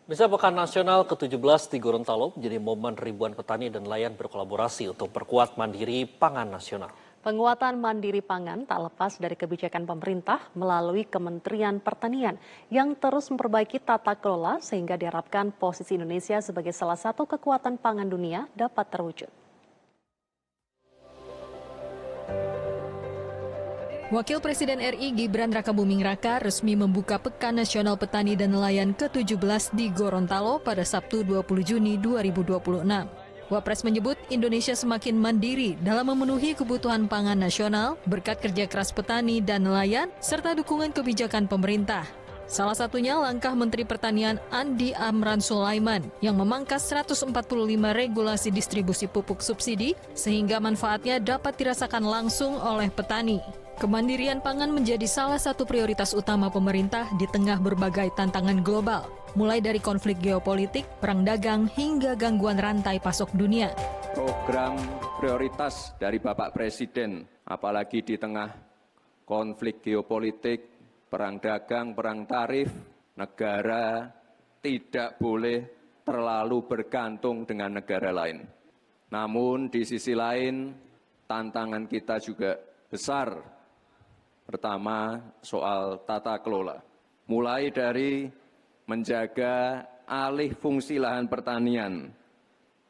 Misa Pekan Nasional ke-17 di Gorontalo menjadi momen ribuan petani dan nelayan berkolaborasi untuk perkuat mandiri pangan nasional. Penguatan mandiri pangan tak lepas dari kebijakan pemerintah melalui Kementerian Pertanian yang terus memperbaiki tata kelola sehingga diharapkan posisi Indonesia sebagai salah satu kekuatan pangan dunia dapat terwujud. Wakil Presiden RI Gibran Rakabuming Raka resmi membuka Pekan Nasional Petani dan Nelayan ke-17 di Gorontalo pada Sabtu 20 Juni 2026. Wapres menyebut Indonesia semakin mandiri dalam memenuhi kebutuhan pangan nasional berkat kerja keras petani dan nelayan serta dukungan kebijakan pemerintah. Salah satunya langkah Menteri Pertanian Andi Amran Sulaiman yang memangkas 145 regulasi distribusi pupuk subsidi sehingga manfaatnya dapat dirasakan langsung oleh petani. Kemandirian pangan menjadi salah satu prioritas utama pemerintah di tengah berbagai tantangan global, mulai dari konflik geopolitik, perang dagang, hingga gangguan rantai pasok dunia. Program prioritas dari Bapak Presiden, apalagi di tengah konflik geopolitik, perang dagang, perang tarif, negara tidak boleh terlalu bergantung dengan negara lain. Namun di sisi lain, tantangan kita juga besar. Pertama, soal tata kelola. Mulai dari menjaga alih fungsi lahan pertanian,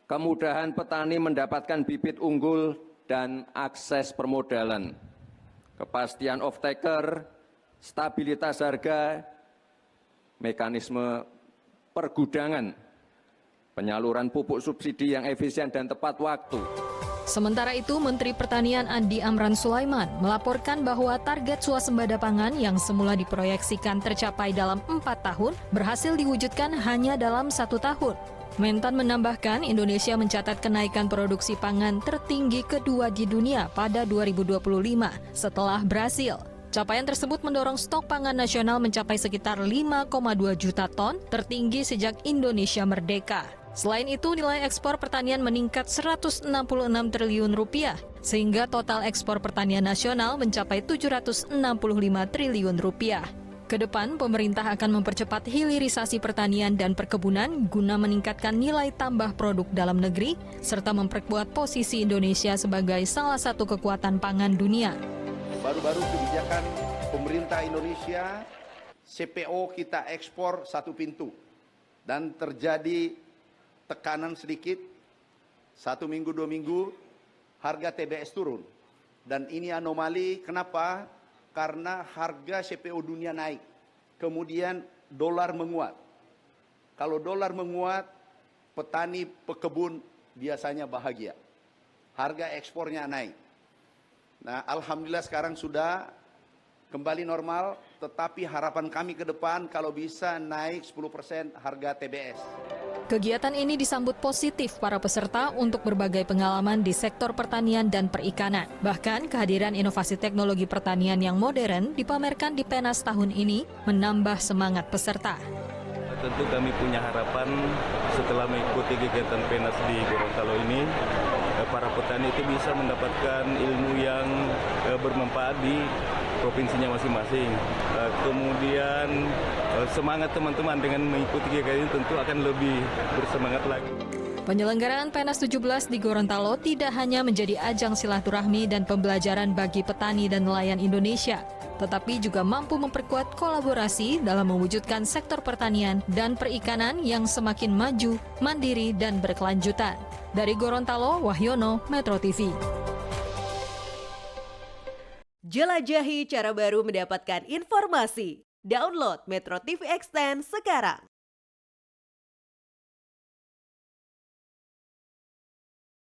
kemudahan petani mendapatkan bibit unggul dan akses permodalan, kepastian off-taker, stabilitas harga, mekanisme pergudangan, penyaluran pupuk subsidi yang efisien dan tepat waktu. Sementara itu, Menteri Pertanian Andi Amran Sulaiman melaporkan bahwa target swasembada pangan yang semula diproyeksikan tercapai dalam 4 tahun berhasil diwujudkan hanya dalam 1 tahun. Mentan menambahkan Indonesia mencatat kenaikan produksi pangan tertinggi kedua di dunia pada 2025 setelah Brasil. Capaian tersebut mendorong stok pangan nasional mencapai sekitar 5,2 juta ton, tertinggi sejak Indonesia merdeka. Selain itu, nilai ekspor pertanian meningkat 166 triliun rupiah, sehingga total ekspor pertanian nasional mencapai 765 triliun rupiah. Kedepan, pemerintah akan mempercepat hilirisasi pertanian dan perkebunan guna meningkatkan nilai tambah produk dalam negeri, serta memperkuat posisi Indonesia sebagai salah satu kekuatan pangan dunia. Baru-baru kebijakan pemerintah Indonesia, CPO kita ekspor satu pintu, dan terjadi tekanan sedikit, 1 minggu, 2 minggu, harga TBS turun. Dan ini anomali, kenapa? Karena harga CPO dunia naik, kemudian dolar menguat. Kalau dolar menguat, petani pekebun biasanya bahagia. Harga ekspornya naik. Nah, alhamdulillah sekarang sudah kembali normal, tetapi harapan kami ke depan kalau bisa naik 10% harga TBS. Kegiatan ini disambut positif para peserta untuk berbagai pengalaman di sektor pertanian dan perikanan. Bahkan kehadiran inovasi teknologi pertanian yang modern dipamerkan di Penas tahun ini menambah semangat peserta. Tentu kami punya harapan setelah mengikuti kegiatan Penas di Gorontalo ini, para petani itu bisa mendapatkan ilmu yang bermanfaat di provinsinya masing-masing. Kemudian semangat teman-teman dengan mengikuti kegiatan ini tentu akan lebih bersemangat lagi. Penyelenggaraan Penas 17 di Gorontalo tidak hanya menjadi ajang silaturahmi dan pembelajaran bagi petani dan nelayan Indonesia, tetapi juga mampu memperkuat kolaborasi dalam mewujudkan sektor pertanian dan perikanan yang semakin maju, mandiri, dan berkelanjutan. Dari Gorontalo, Wahyono, Metro TV. Jelajahi cara baru mendapatkan informasi. Download Metro TV Extend sekarang.